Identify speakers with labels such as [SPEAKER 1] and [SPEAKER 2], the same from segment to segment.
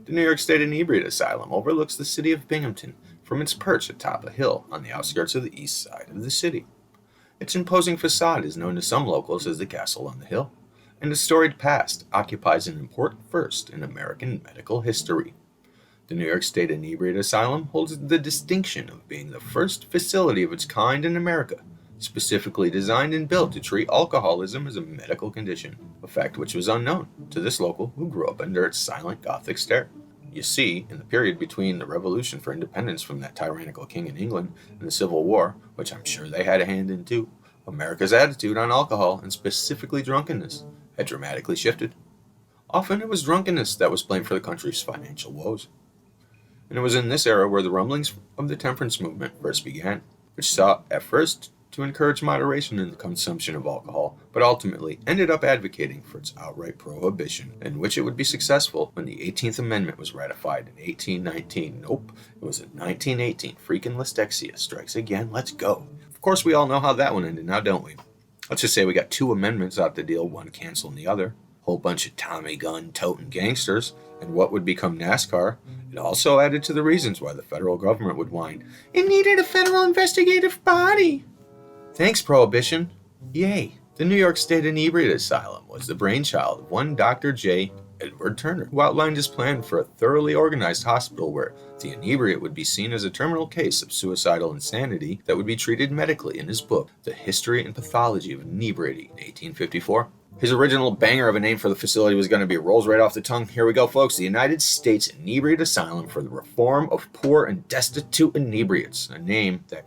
[SPEAKER 1] The New York State Inebriate Asylum overlooks the city of Binghamton from its perch atop a hill on the outskirts of the east side of the city. Its imposing facade is known to some locals as the Castle on the Hill, and its storied past occupies an important first in American medical history. The New York State Inebriate Asylum holds the distinction of being the first facility of its kind in America, specifically designed and built to treat alcoholism as a medical condition, a fact which was unknown to this local who grew up under its silent Gothic stare. You see, in the period between the Revolution for Independence from that tyrannical king in England and the Civil War, which I'm sure they had a hand in too, America's attitude on alcohol, and specifically drunkenness, had dramatically shifted. Often it was drunkenness that was blamed for the country's financial woes. And it was in this era where the rumblings of the temperance movement first began, which sought at first to encourage moderation in the consumption of alcohol, but ultimately ended up advocating for its outright prohibition, in which it would be successful when the 18th Amendment was ratified in 1819. Nope, it was in 1918. Freaking Listexia strikes again. Let's go. Of course, we all know how that one ended now, don't we? Let's just say we got two amendments out the deal, one canceling the other. Whole bunch of Tommy gun toting gangsters, and what would become NASCAR. It also added to the reasons why the federal government would whine, it needed a federal investigative body. Thanks, Prohibition. Yay. The New York State Inebriate Asylum was the brainchild of one Dr. J. Edward Turner, who outlined his plan for a thoroughly organized hospital where the inebriate would be seen as a terminal case of suicidal insanity that would be treated medically in his book, The History and Pathology of Inebriety, in 1854. His original banger of a name for the facility was going to be rolls right off the tongue. Here we go, folks. The United States Inebriate Asylum for the Reform of Poor and Destitute Inebriates. A name that,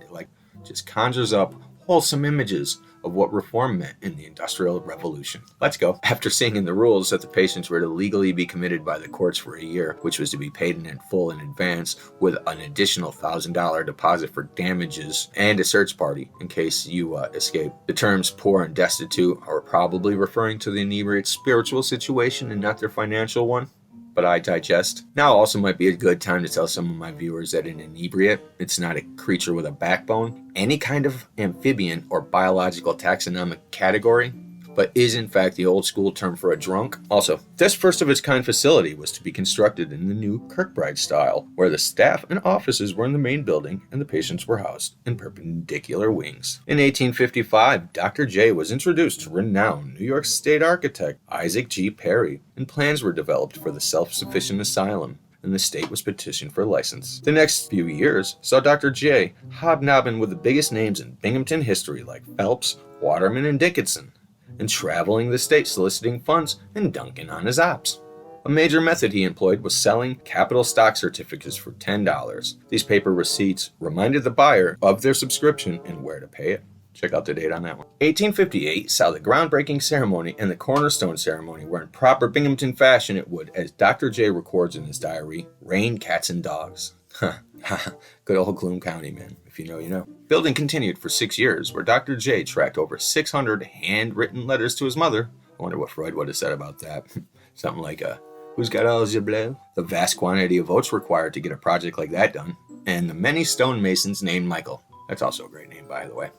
[SPEAKER 1] just conjures up wholesome images of what reform meant in the Industrial Revolution. Let's go. After seeing in the rules that the patients were to legally be committed by the courts for a year, which was to be paid in full in advance, with an additional $1,000 deposit for damages and a search party in case you escape. The terms poor and destitute are probably referring to the inebriate's spiritual situation and not their financial one. But I digest. Now also might be a good time to tell some of my viewers that an inebriate, it's not a creature with a backbone, any kind of amphibian or biological taxonomic category, but is in fact the old school term for a drunk. Also, this first of its kind facility was to be constructed in the new Kirkbride style, where the staff and offices were in the main building and the patients were housed in perpendicular wings. In 1855, Dr. J was introduced to renowned New York State architect Isaac G. Perry, and plans were developed for the self-sufficient asylum, and the state was petitioned for license. The next few years saw Dr. J hobnobbing with the biggest names in Binghamton history like Phelps, Waterman, and Dickinson, and traveling the state soliciting funds and dunking on his ops. A major method he employed was selling capital stock certificates for $10. These paper receipts reminded the buyer of their subscription and where to pay it. Check out the date on that one. 1858 saw the groundbreaking ceremony, and the cornerstone ceremony where in proper Binghamton fashion it would, as Dr. J records in his diary, rain cats and dogs. Good old Gloom County, man. If you know, you know. Building continued for 6 years, where Dr. J tracked over 600 handwritten letters to his mother. I wonder what Freud would have said about that. Something like, who's got all the blow? The vast quantity of votes required to get a project like that done. And the many stonemasons named Michael. That's also a great name, by the way.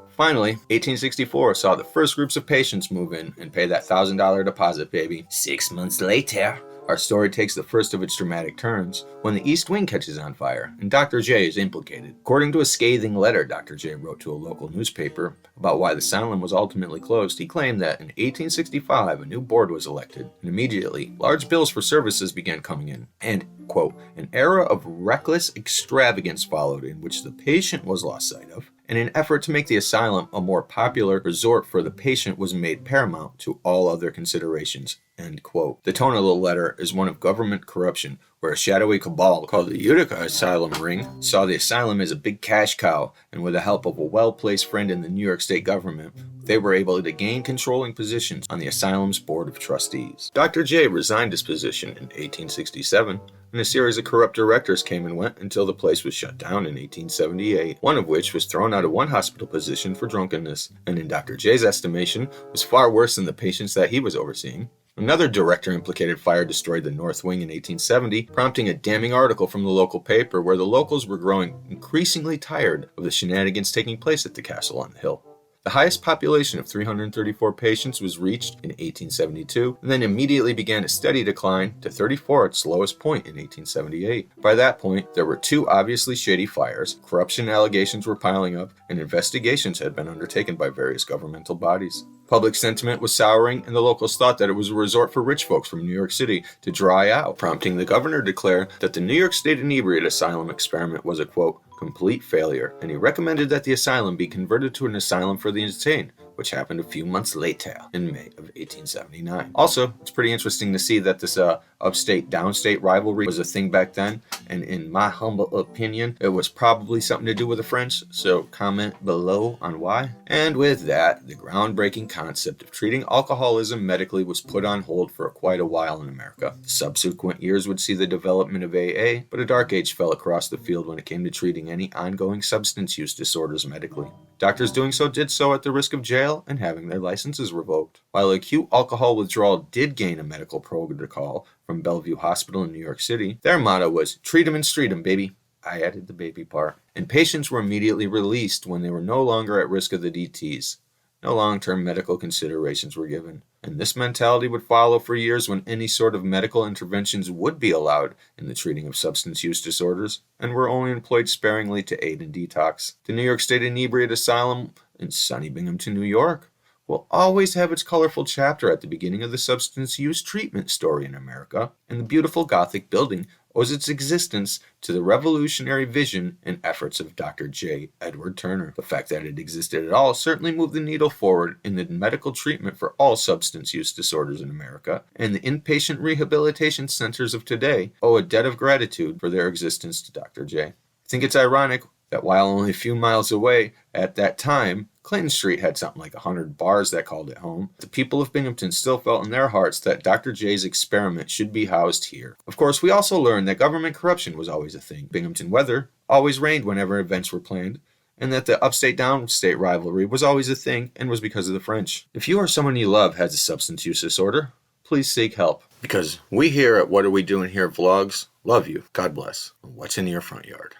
[SPEAKER 1] Finally, 1864 saw the first groups of patients move in and pay that $1,000 deposit, baby. 6 months later, our story takes the first of its dramatic turns when the East Wing catches on fire and Dr. J is implicated. According to a scathing letter Dr. J wrote to a local newspaper about why the asylum was ultimately closed, he claimed that in 1865 a new board was elected, and immediately large bills for services began coming in, and, quote, an era of reckless extravagance followed in which the patient was lost sight of, and an effort to make the asylum a more popular resort for the patient was made paramount to all other considerations, end quote. The tone of the letter is one of government corruption, where a shadowy cabal called the Utica Asylum Ring saw the asylum as a big cash cow, and with the help of a well-placed friend in the New York State government, they were able to gain controlling positions on the asylum's board of trustees. Dr. J resigned his position in 1867, and a series of corrupt directors came and went until the place was shut down in 1878, one of which was thrown out of one hospital position for drunkenness, and in Dr. J's estimation was far worse than the patients that he was overseeing. Another director implicated fire destroyed the North Wing in 1870, prompting a damning article from the local paper where the locals were growing increasingly tired of the shenanigans taking place at the Castle on the Hill. The highest population of 334 patients was reached in 1872, and then immediately began a steady decline to 34 at its lowest point in 1878. By that point, there were 2 obviously shady fires, corruption allegations were piling up, and investigations had been undertaken by various governmental bodies. Public sentiment was souring, and the locals thought that it was a resort for rich folks from New York City to dry out, prompting the governor to declare that the New York State Inebriate Asylum experiment was a, quote, complete failure, and he recommended that the asylum be converted to an asylum for the insane, which happened a few months later in May of 1879. Also, it's pretty interesting to see that this upstate-downstate rivalry was a thing back then, and in my humble opinion, it was probably something to do with the French, so comment below on why. And with that, the groundbreaking concept of treating alcoholism medically was put on hold for quite a while in America. The subsequent years would see the development of AA, but a dark age fell across the field when it came to treating any ongoing substance use disorders medically. Doctors doing so did so at the risk of jail and having their licenses revoked. While acute alcohol withdrawal did gain a medical protocol from Bellevue Hospital in New York City, their motto was, treat 'em and street 'em, baby. I added the baby part. And patients were immediately released when they were no longer at risk of the DTs. No long-term medical considerations were given. And this mentality would follow for years when any sort of medical interventions would be allowed in the treating of substance use disorders and were only employed sparingly to aid in detox. The New York State Inebriate Asylum in sunny Binghamton, New York, will always have its colorful chapter at the beginning of the substance use treatment story in America, and the beautiful Gothic building owes its existence to the revolutionary vision and efforts of Dr. J. Edward Turner. The fact that it existed at all certainly moved the needle forward in the medical treatment for all substance use disorders in America, and the inpatient rehabilitation centers of today owe a debt of gratitude for their existence to Dr. J. I think it's ironic that while only a few miles away at that time, Clinton Street had something like 100 bars that called it home. The people of Binghamton still felt in their hearts that Dr. J's experiment should be housed here. Of course, we also learned that government corruption was always a thing. Binghamton weather always rained whenever events were planned, and that the upstate-downstate rivalry was always a thing and was because of the French. If you or someone you love has a substance use disorder, please seek help. Because we here at What Are We Doing Here Vlogs love you. God bless. What's in your front yard?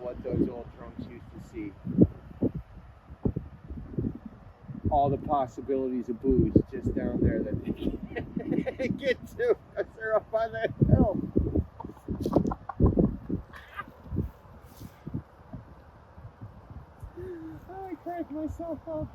[SPEAKER 2] What those old drunks used to see. All the possibilities of booze just down there that they can't get to because they're up on that hill. I cracked myself up.